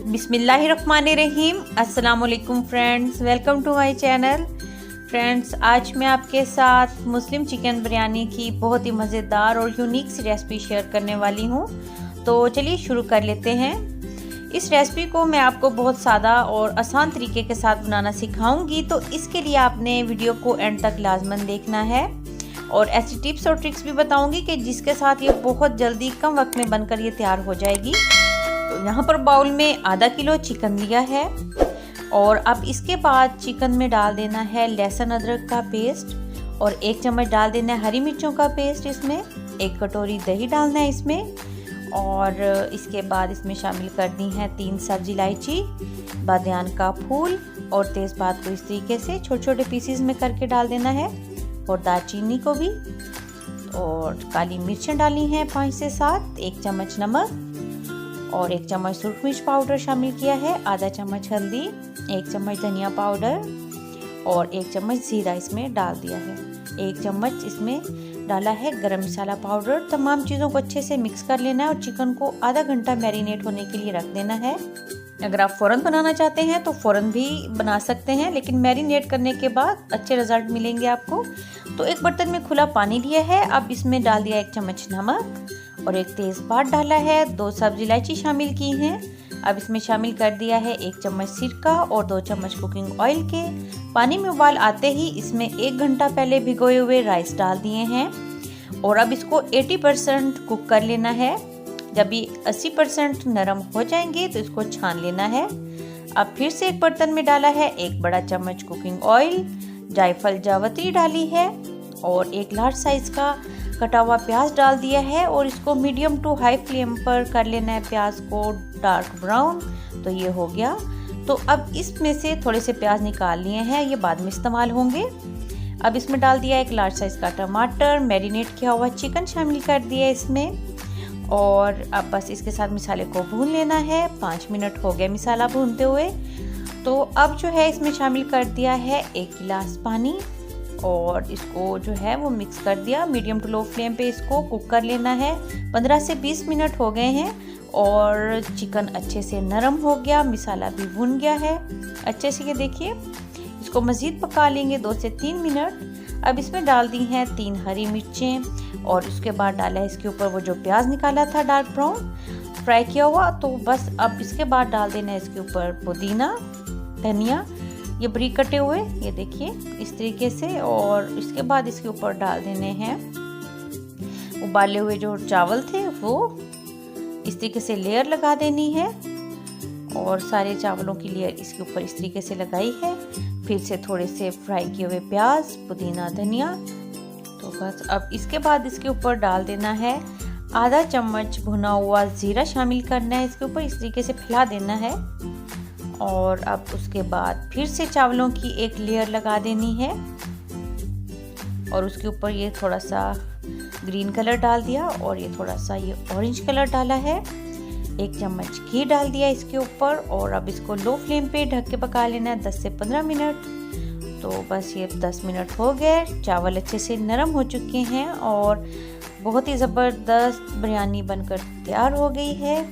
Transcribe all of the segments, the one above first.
बिस्मिल्लाहिर्रहमानिर्रहीम। अस्सलाम वालेकुम friends, welcome to my channel. Friends, आज मैं आपके साथ मुस्लिम चिकन बिरयानी की बहुत ही मज़ेदार और यूनिक सी रेसिपी शेयर करने वाली हूँ। तो चलिए शुरू कर लेते हैं। इस रेसिपी को मैं आपको बहुत सादा और आसान तरीके के साथ बनाना सिखाऊंगी, तो इसके लिए आपने वीडियो को एंड तक लाजमन देखना है और ऐसी टिप्स और ट्रिक्स भी बताऊंगी कि जिसके साथ ये बहुत जल्दी कम वक्त में बनकर ये तैयार हो जाएगी। तो यहाँ पर बाउल में आधा किलो चिकन लिया है और अब इसके बाद चिकन में डाल देना है लहसुन अदरक का पेस्ट और 1 चम्मच डाल देना है हरी मिर्चों का पेस्ट। इसमें 1 कटोरी दही डालना है इसमें, और इसके बाद इसमें शामिल करनी है 3 सब्जी इलायची, बादियान का फूल और तेज़पात को इस तरीके से छोटे छोटे पीसीज में करके डाल देना है, और दालचीनी को भी, और काली मिर्चें डाली हैं 5 से 7, 1 चम्मच नमक और 1 चम्मच सुरख मिर्च पाउडर शामिल किया है, आधा चम्मच हल्दी, 1 चम्मच धनिया पाउडर और 1 चम्मच जीरा इसमें डाल दिया है। 1 चम्मच इसमें डाला है गरम मसाला पाउडर। तमाम चीज़ों को अच्छे से मिक्स कर लेना है और चिकन को आधा घंटा मैरिनेट होने के लिए रख देना है। अगर आप फ़ौरन बनाना चाहते हैं तो फ़ौरन भी बना सकते हैं, लेकिन मैरिनेट करने के बाद अच्छे रिजल्ट मिलेंगे आपको। तो एक बर्तन में खुला पानी लिया है, अब इसमें डाल दिया 1 चम्मच नमक और 1 तेज़पात डाला है, 2 सब्जी इलायची शामिल की हैं। अब इसमें शामिल कर दिया है 1 चम्मच सिरका और 2 चम्मच कुकिंग ऑयल के। पानी में उबाल आते ही इसमें 1 घंटा पहले भिगोए हुए राइस डाल दिए हैं और अब इसको 80% कुक कर लेना है। जब ये 80% नरम हो जाएंगे तो इसको छान लेना है। अब फिर से एक बर्तन में डाला है 1 बड़ा चम्मच कुकिंग ऑयल, जायफल जावित्री डाली है और 1 लार्ज साइज का कटा हुआ प्याज डाल दिया है और इसको मीडियम टू हाई फ्लेम पर कर लेना है, प्याज को डार्क ब्राउन। तो ये हो गया। तो अब इसमें से थोड़े से प्याज निकाल लिए हैं, ये बाद में इस्तेमाल होंगे। अब इसमें डाल दिया 1 लार्ज साइज का टमाटर, मैरिनेट किया हुआ चिकन शामिल कर दिया इसमें और अब बस इसके साथ मसाले को भून लेना है। 5 मिनट हो गए मसाला भूनते हुए। तो अब जो है इसमें शामिल कर दिया है 1 गिलास पानी और इसको जो है वो मिक्स कर दिया। मीडियम टू लो फ्लेम पे इसको कुक कर लेना है। 15 से 20 मिनट हो गए हैं और चिकन अच्छे से नरम हो गया, मसाला भी भुन गया है अच्छे से। ये देखिए, इसको मज़ीद पका लेंगे 2 से 3 मिनट। अब इसमें डाल दी हैं 3 हरी मिर्चें और उसके बाद डाला है इसके ऊपर वो जो प्याज निकाला था डार्क ब्राउन फ्राई किया हुआ। तो बस अब इसके बाद डाल देना है इसके ऊपर पुदीना, धनिया, ये बारीक कटे हुए, ये देखिए इस तरीके से। और इसके बाद इसके ऊपर डाल देने हैं उबाले हुए जो चावल थे, वो इस तरीके से लेयर लगा देनी है और सारे चावलों की लेयर इसके ऊपर इस तरीके से लगाई है। फिर से थोड़े से फ्राई किए हुए प्याज, पुदीना, धनिया। तो बस अब इसके बाद इसके ऊपर डाल देना है आधा चम्मच भुना हुआ जीरा शामिल करना है इसके ऊपर, इस तरीके से फैला देना है। और अब उसके बाद फिर से चावलों की एक लेयर लगा देनी है और उसके ऊपर ये थोड़ा सा ग्रीन कलर डाल दिया और ये थोड़ा सा ये ऑरेंज कलर डाला है। 1 चम्मच घी डाल दिया इसके ऊपर और अब इसको लो फ्लेम पे ढक के पका लेना है 10 से 15 मिनट। तो बस ये 10 मिनट हो गए, चावल अच्छे से नरम हो चुके हैं और बहुत ही ज़बरदस्त बिरयानी बनकर तैयार हो गई है।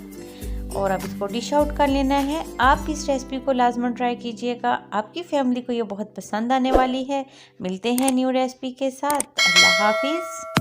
और अब इसको डिश आउट कर लेना है। आप इस रेसिपी को लाजमन ट्राई कीजिएगा, आपकी फैमिली को ये बहुत पसंद आने वाली है। मिलते हैं न्यू रेसिपी के साथ। अल्लाह हाफिज़।